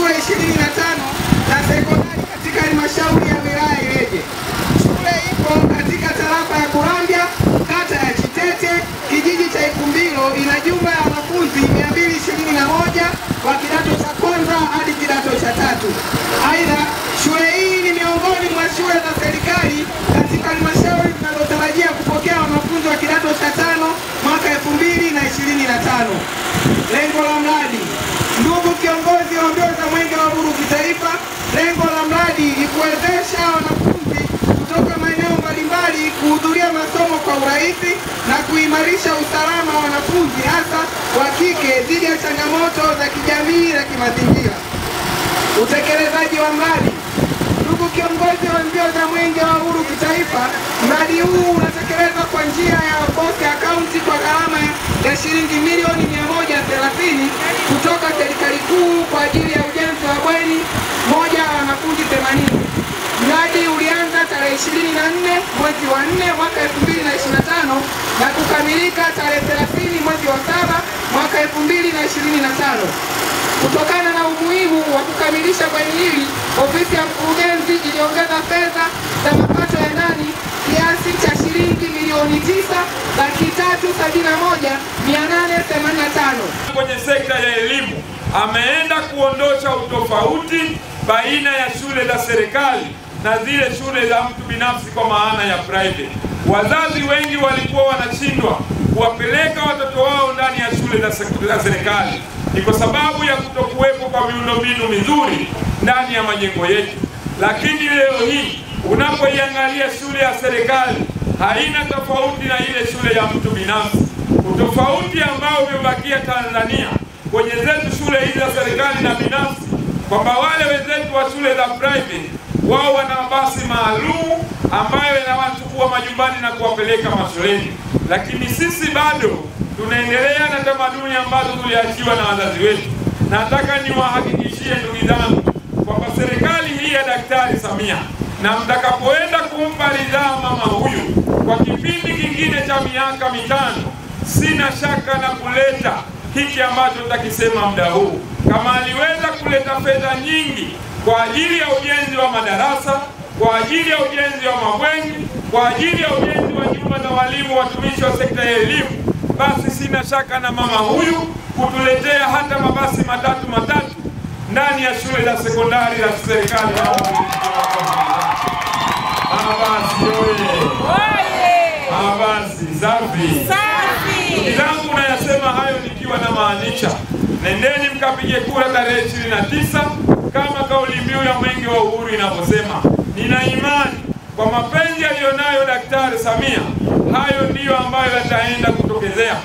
shule 25 za sekondari katika halmashauri ya wilaya Ileje. Shule ipo katika tarafa ya Kurambya, kata ya Chitete, kijiji cha Ikumbilo. Ina jumla ya wanafunzi 221 wa kidato cha kwanza hadi kidato cha tatu. Aidha, shule hii ni miongoni mwa shule za serikali katika halmashauri zinazotarajia kupokea wanafunzi wa kidato cha tano mwaka 2025. Lengo la mradi. Ndugu kiongozi wa mbio za Mwenge wa Uhuru kitaifa, lengo la mradi ni kuwezesha wanafunzi kutoka maeneo mbalimbali kuhudhuria masomo kwa urahisi na kuimarisha usalama wa wanafunzi hasa wa kike dhidi ya changamoto za kijamii na kimazingira. Utekelezaji wa mradi. Ndugu kiongozi wa mbio za Mwenge wa Uhuru kitaifa, mradi huu unatekelezwa kwa njia ya post account kwa gharama ya shilingi milioni 130 kutoka serikali kuu kwa ajili ya ujenzi wa bweni moja wa wanafunzi 80. Mradi ulianza tarehe 24 mwezi wa 4 mwaka 2025 na kukamilika tarehe 30 mwezi wa 7 mwaka 2025. Kutokana na umuhimu wa kukamilisha bweni hili, ofisi ya mkurugenzi iliongeza fedha za mapato ya ndani kiasi cha shilingi milioni 9,371,885. Kwenye sekta ya elimu ameenda kuondosha utofauti baina ya shule za serikali na zile shule za mtu binafsi kwa maana ya private. Wazazi wengi walikuwa wanashindwa kuwapeleka watoto wao ndani ya shule za serikali ni kwa sababu ya kutokuwepo kwa miundombinu mizuri ndani ya majengo yetu. Lakini leo hii unapoiangalia shule ya serikali haina tofauti na ile shule ya mtu binafsi. Utofauti ambao umebakia Tanzania kwenye zetu shule hizi za serikali na binafsi, kwamba wale wenzetu wa shule za private wao wana mabasi maalum ambayo yanawachukua majumbani na kuwapeleka mashuleni, lakini sisi bado tunaendelea na tamaduni ambazo tuliachiwa na wazazi wetu. Nataka niwahakikishie ndugu zangu kwamba serikali hii ya Daktari Samia, na mtakapoenda kumpa ridhaa mama huyu kwa kipindi kingine cha miaka 5, sina shaka na kuleta hiki ambacho tutakisema muda huu. Kama aliweza kuleta fedha nyingi kwa ajili ya ujenzi wa madarasa, kwa ajili ya ujenzi wa mabweni, kwa ajili ya ujenzi wa nyumba za walimu watumishi wa sekta ya elimu, basi sina shaka na mama huyu kutuletea hata mabasi matatu ndani ya shule za sekondari za serikali. Mabasi oye! Mabasi safi! Ndugu zangu, nayasema hayo nikiwa na maanisha, nendeni mkapige kura tarehe 29 kama kauli mbiu ya Mwenge wa Uhuru inavyosema. Nina imani kwa mapenzi aliyonayo Daktari Samia, hayo ndiyo ambayo yataenda kutokezea.